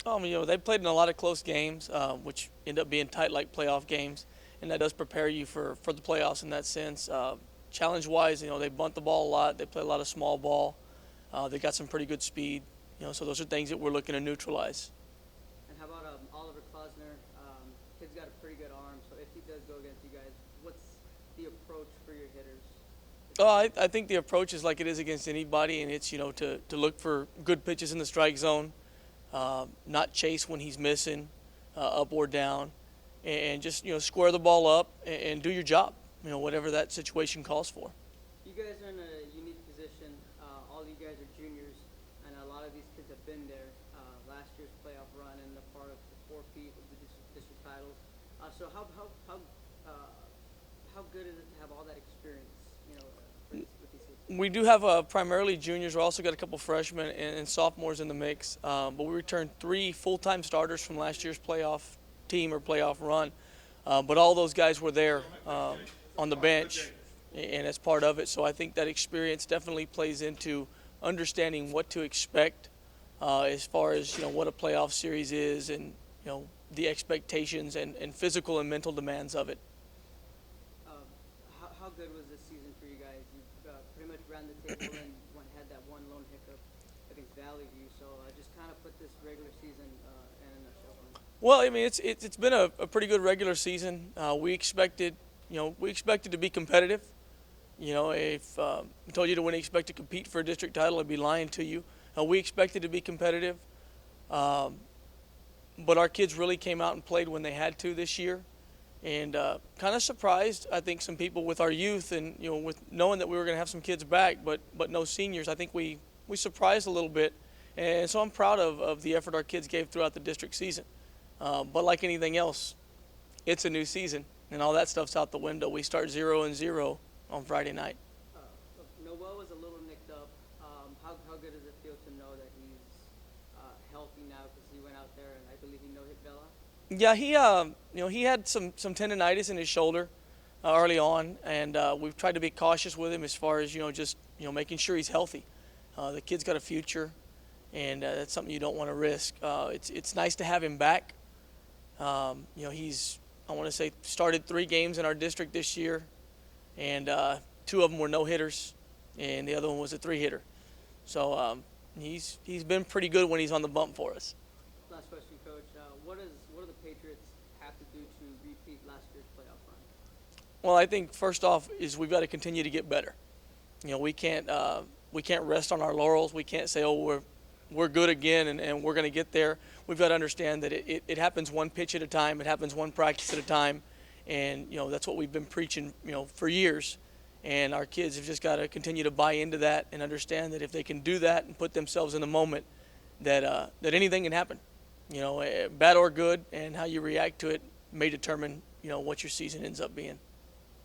They played in a lot of close games, which end up being tight like playoff games, and that does prepare you for the playoffs in that sense. Challenge-wise, they bunt the ball a lot. They play a lot of small ball. They got some pretty good speed. So those are things that we're looking to neutralize. And how about Oliver Klausner? Kid's got a pretty good arm, so if he does go against you guys, what's the approach for your hitters? I think the approach is like it is against anybody, and it's to look for good pitches in the strike zone, not chase when he's missing, up or down, and just square the ball up and do your job. Whatever that situation calls for. You guys are in a unique position. All you guys are juniors, and a lot of these kids have been there. Last year's playoff run and a part of the four-peat of the district titles. So how good is it to have all that experience? With these kids? We do have primarily juniors. We also got a couple freshmen and sophomores in the mix. But we returned 3 full-time starters from last year's playoff team or playoff run. But all those guys were there on the bench and as part of it. So I think that experience definitely plays into understanding what to expect as far as what a playoff series is and the expectations and physical and mental demands of it. How good was this season for you guys? You pretty much ran the table and had that one lone hiccup against Valley View. So just kind of put this regular season in a nutshell for me. Well, I mean, it's been a pretty good regular season. We expected to be competitive. If I told you to when expect to compete for a district title, I'd be lying to you. We expected to be competitive, but our kids really came out and played when they had to this year, and kind of surprised I think some people with our youth and with knowing that we were going to have some kids back, but no seniors. I think we surprised a little bit, and so I'm proud of the effort our kids gave throughout the district season. But like anything else, it's a new season, and all that stuff's out the window. We start 0-0 on Friday night. Noel was a little nicked up. How good does it feel to know that he's healthy now because he went out there and I believe he no-hit Bella? Yeah, he had some tendonitis in his shoulder early on, and we've tried to be cautious with him as far as just making sure he's healthy. The kid's got a future, and that's something you don't want to risk. It's nice to have him back. He's I want to say started 3 games in our district this year, and 2 of them were no hitters, and the other one was a 3-hitter. So he's been pretty good when he's on the bump for us. Last question, Coach. What do the Patriots have to do to repeat last year's playoff run? Well, I think first off is we've got to continue to get better. We can't rest on our laurels. We can't say, oh, we're good again and we're going to get there. We've got to understand that it happens one pitch at a time. It happens one practice at a time, and that's what we've been preaching for years. And our kids have just got to continue to buy into that and understand that if they can do that and put themselves in the moment, that anything can happen. Bad or good, and how you react to it may determine what your season ends up being.